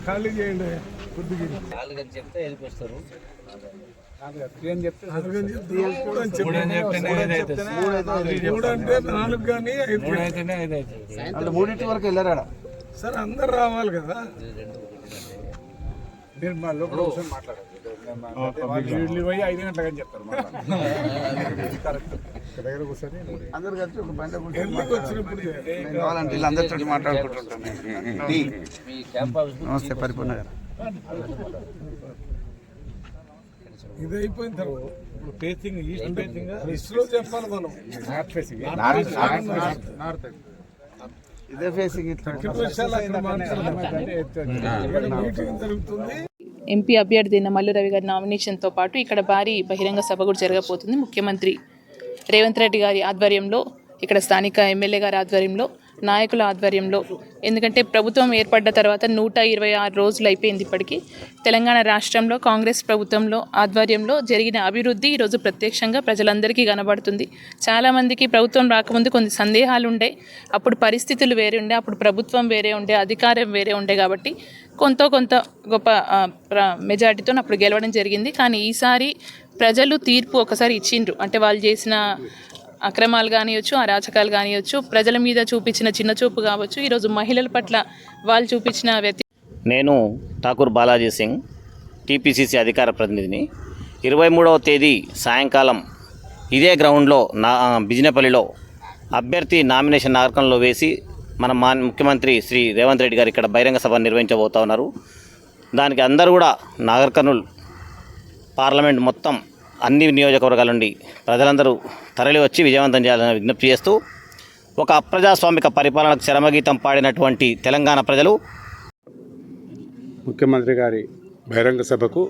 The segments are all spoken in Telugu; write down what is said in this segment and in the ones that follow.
ఖాళీ చేయండి. చెప్తే ఎదికొస్తారు. మూడింటి వరకు వెళ్ళారా సార్? అందరు రావాలి కదా. మీరు మా లోపల కూర్చొని మాట్లాడాలి. 5 గంటలకని చెప్తారు. దగ్గర కూర్చొని అందరు కలిసి ఒక బండి వచ్చినప్పుడు వీళ్ళందరితో మాట్లాడుకుంటుంటాం. నమస్తే పరిపూర్ణ గారు. ఇది అయిపోయిన తర్వాత ఇప్పుడు ఫేసింగ్ ఈస్ట్ ఫేసింగ్ ఈస్ట్లో చెప్పాలి మనం. నార్త్ ఫేసింగ్ ఇదే ఫేసింగ్. మీటింగ్ జరుగుతుంది. ఎంపీ అభ్యర్థి అయిన మల్లు రవి గారి నామినేషన్తో పాటు ఇక్కడ భారీ బహిరంగ సభ కూడా జరగబోతుంది. ముఖ్యమంత్రి రేవంత్ రెడ్డి గారి ఆధ్వర్యంలో, ఇక్కడ స్థానిక ఎమ్మెల్యే గారి ఆధ్వర్యంలో, నాయకుల ఆధ్వర్యంలో. ఎందుకంటే ప్రభుత్వం ఏర్పడ్డ తర్వాత 126 రోజులు అయిపోయింది. ఇప్పటికీ తెలంగాణ రాష్ట్రంలో కాంగ్రెస్ ప్రభుత్వంలో ఆధ్వర్యంలో జరిగిన అభివృద్ధి ఈరోజు ప్రత్యక్షంగా ప్రజలందరికీ కనబడుతుంది. చాలామందికి ప్రభుత్వం రాకముందు కొన్ని సందేహాలు ఉండే, అప్పుడు పరిస్థితులు వేరే ఉండే, అప్పుడు ప్రభుత్వం వేరే ఉండే, అధికారం వేరే ఉండే. కాబట్టి కొంత గొప్ప మెజార్టీతో అప్పుడు గెలవడం జరిగింది. కానీ ఈసారి ప్రజలు తీర్పు ఒకసారి ఇచ్చిండ్రు. అంటే వాళ్ళు చేసిన అక్రమాలు కానివచ్చు, అరాచకాలు కానివచ్చు, ప్రజల మీద చూపించిన చిన్నచూపు కావచ్చు, ఈరోజు మహిళల పట్ల వాళ్ళు చూపించిన నేను ఠాకూర్ బాలాజీ సింగ్, టీపీసీసీ అధికార ప్రతినిధిని. 23వ తేదీ సాయంకాలం ఇదే గ్రౌండ్లో బిజినపల్లిలో అభ్యర్థి నామినేషన్ నాటకంలో వేసి మన ముఖ్యమంత్రి శ్రీ రేవంత్ రెడ్డి గారు ఇక్కడ బహిరంగ సభ నిర్వహించబోతా ఉన్నారు. దానికి అందరూ కూడా నాగర్ కర్నూల్ పార్లమెంట్ మొత్తం అన్ని నియోజకవర్గాల నుండి ప్రజలందరూ తరలి వచ్చి విజయవంతం చేయాలని విజ్ఞప్తి చేస్తూ, ఒక అప్రజాస్వామిక పరిపాలనకు చరమగీతం పాడినటువంటి తెలంగాణ ప్రజలు ముఖ్యమంత్రి గారి బహిరంగ సభకు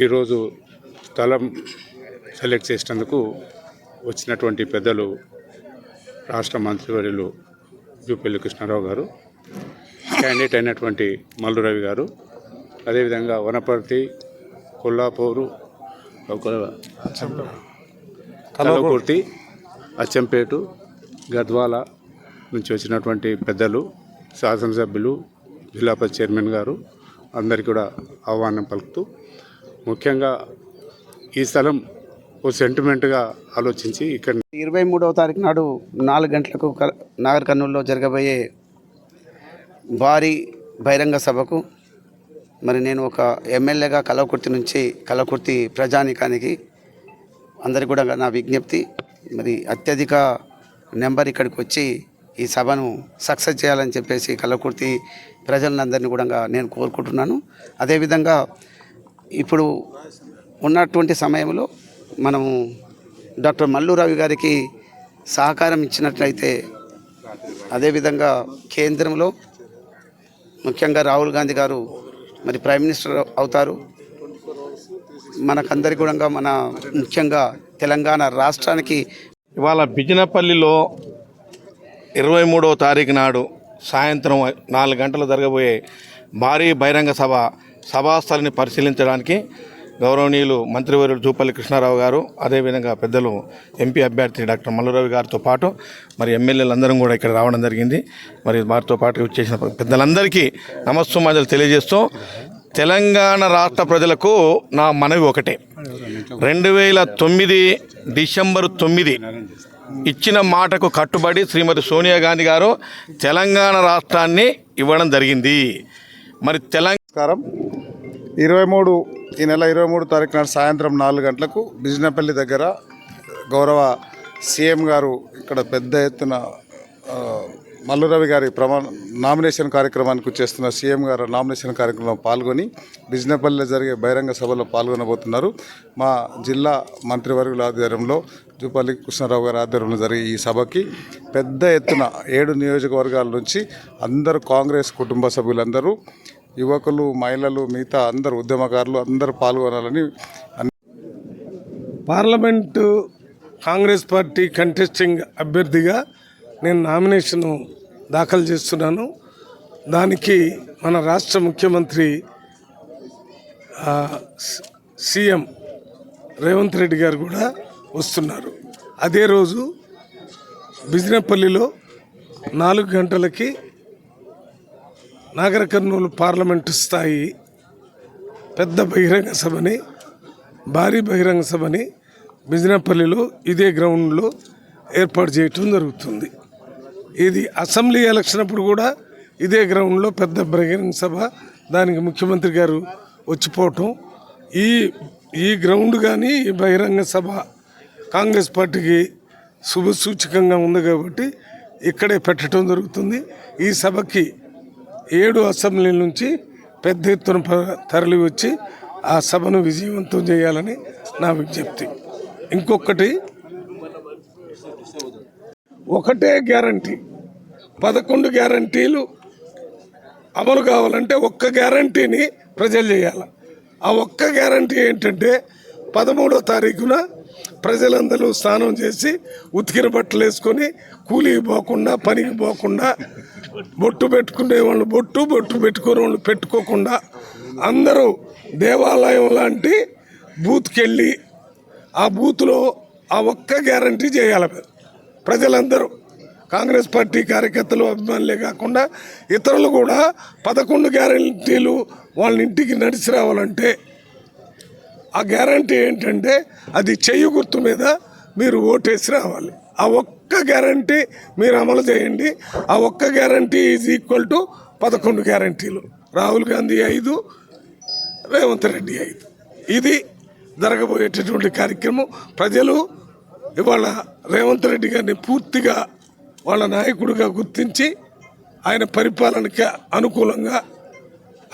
ఈరోజు స్థలం సెలెక్ట్ చేసినందుకు వచ్చినటువంటి పెద్దలు రాష్ట్ర మంత్రివర్యులు జూపల్లి కృష్ణారావు గారు, క్యాండిడేట్ అయినటువంటి మల్లు రవి గారు, అదేవిధంగా వనపర్తి, కొల్లాపూరు, కలవకుర్తి, అచ్చంపేటు, గద్వాల నుంచి వచ్చినటువంటి పెద్దలు, శాసనసభ్యులు, జిల్లా పరిషత్ చైర్మన్ గారు అందరికీ కూడా ఆహ్వానం పలుకుతూ, ముఖ్యంగా ఈ స్థలం ఓ సెంటిమెంట్గా ఆలోచించి ఇక్కడ 23వ తారీఖు నాడు 4 గంటలకు నాగర్ కర్నూలులో జరగబోయే భారీ బహిరంగ సభకు మరి నేను ఒక ఎమ్మెల్యేగా కలవకుర్తి ప్రజానికానికి అందరికీ కూడా నా విజ్ఞప్తి, మరి అత్యధిక నెంబర్ ఇక్కడికి వచ్చి ఈ సభను సక్సెస్ చేయాలని చెప్పేసి కలవకుర్తి ప్రజలందరినీ కూడా నేను కోరుకుంటున్నాను. అదేవిధంగా ఇప్పుడు ఉన్నటువంటి సమయంలో మనము డాక్టర్ మల్లు రవి గారికి సహకారం ఇచ్చినట్లయితే, అదేవిధంగా కేంద్రంలో ముఖ్యంగా రాహుల్ గాంధీ గారు మరి ప్రైమ్ మినిస్టర్ అవుతారు. మనకందరి కూడా మన ముఖ్యంగా తెలంగాణ రాష్ట్రానికి ఇవాళ బిజినపల్లిలో 23వ తారీఖు నాడు సాయంత్రం 4 గంటలు జరగబోయే భారీ బహిరంగ సభాస్థలిని పరిశీలించడానికి గౌరవనీయులు మంత్రివర్యులు జూపల్లి కృష్ణారావు గారు, అదేవిధంగా పెద్దలు ఎంపీ అభ్యర్థి డాక్టర్ మల్లు రవి గారితో పాటు మరి ఎమ్మెల్యేలందరం కూడా ఇక్కడ రావడం జరిగింది. మరి వారితో పాటు వచ్చేసిన పెద్దలందరికీ నమస్సుమాంజలు తెలియజేస్తూ, తెలంగాణ రాష్ట్ర ప్రజలకు నా మనవి ఒకటే, 2009 డిసెంబర్ 9 ఇచ్చిన మాటకు కట్టుబడి శ్రీమతి సోనియా గాంధీ గారు తెలంగాణ రాష్ట్రాన్ని ఇవ్వడం జరిగింది. మరి నమస్కారం. 23 ఈ నెల 23 తారీఖు నాడు సాయంత్రం 4 గంటలకు బిజినపల్లి దగ్గర గౌరవ సీఎం గారు ఇక్కడ పెద్ద ఎత్తున మల్లు రవి గారి నామినేషన్ కార్యక్రమానికి చేస్తున్న సీఎం గారు నామినేషన్ కార్యక్రమంలో పాల్గొని బిజినపల్లిలో జరిగే బహిరంగ సభలో పాల్గొనబోతున్నారు. మా జిల్లా మంత్రివర్గుల ఆధ్వర్యంలో జూపల్లి కృష్ణారావు గారి ఆధ్వర్యంలో జరిగే ఈ సభకి పెద్ద ఎత్తున 7 నియోజకవర్గాల నుంచి అందరూ కాంగ్రెస్ కుటుంబ సభ్యులందరూ, యువకులు, మహిళలు, మిగతా అందరు ఉద్యమకారులు అందరూ పాల్గొనాలని. పార్లమెంటు కాంగ్రెస్ పార్టీ కంటెస్టింగ్ అభ్యర్థిగా నేను నామినేషన్ దాఖలు చేస్తున్నాను. దానికి మన రాష్ట్ర ముఖ్యమంత్రి సీఎం రేవంత్ రెడ్డి గారు కూడా వస్తున్నారు. అదే రోజు బిజినపల్లిలో 4 గంటలకి నాగర్ కర్నూలు పార్లమెంటు స్థాయి పెద్ద బహిరంగ సభని, భారీ బహిరంగ సభని బిజినపల్లిలో ఇదే గ్రౌండ్లో ఏర్పాటు చేయటం జరుగుతుంది. ఇది అసెంబ్లీ ఎలక్షన్ అప్పుడు కూడా ఇదే గ్రౌండ్లో పెద్ద బహిరంగ సభ, దానికి ముఖ్యమంత్రి గారు వచ్చిపోవటం, ఈ గ్రౌండ్ కానీ ఈ బహిరంగ సభ కాంగ్రెస్ పార్టీకి శుభసూచకంగా ఉంది కాబట్టి ఇక్కడే పెట్టడం జరుగుతుంది. ఈ సభకి 7 అసెంబ్లీల నుంచి పెద్ద ఎత్తున తరలి వచ్చి ఆ సభను విజయవంతం చేయాలని నా విజ్ఞప్తి. ఇంకొకటి, ఒకటే గ్యారంటీ, 11 గ్యారంటీలు అమలు కావాలంటే ఒక్క గ్యారంటీని ప్రజలు చేయాలి. ఆ ఒక్క గ్యారంటీ ఏంటంటే 13వ తారీఖున ప్రజలందరూ స్నానం చేసి ఉతికిన బట్టలు వేసుకొని కూలికి పోకుండా, పనికి పోకుండా, బొట్టు పెట్టుకునే వాళ్ళు బొట్టు పెట్టుకునే వాళ్ళు పెట్టుకోకుండా అందరూ దేవాలయం లాంటి బూత్కి వెళ్ళి ఆ బూత్లో ఆ ఒక్క గ్యారంటీ చేయాలి. ప్రజలందరూ కాంగ్రెస్ పార్టీ కార్యకర్తలు, అభిమానులే కాకుండా ఇతరులు కూడా 11 గ్యారంటీలు వాళ్ళ ఇంటికి నడిచి రావాలంటే ఆ గ్యారంటీ ఏంటంటే అది చెయ్యి గుర్తు మీద మీరు ఓటేసి రావాలి. ఆ ఒక్క గ్యారంటీ మీరు అమలు చేయండి. ఆ ఒక్క గ్యారంటీ ఈజ్ ఈక్వల్ టు 11 గ్యారంటీలు. రాహుల్ గాంధీ 5, రేవంత్ రెడ్డి 5. ఇది జరగబోయేటటువంటి కార్యక్రమం. ప్రజలు ఇవాళ రేవంత్ రెడ్డి గారిని పూర్తిగా వాళ్ళ నాయకుడిగా గుర్తించి ఆయన పరిపాలనకి అనుకూలంగా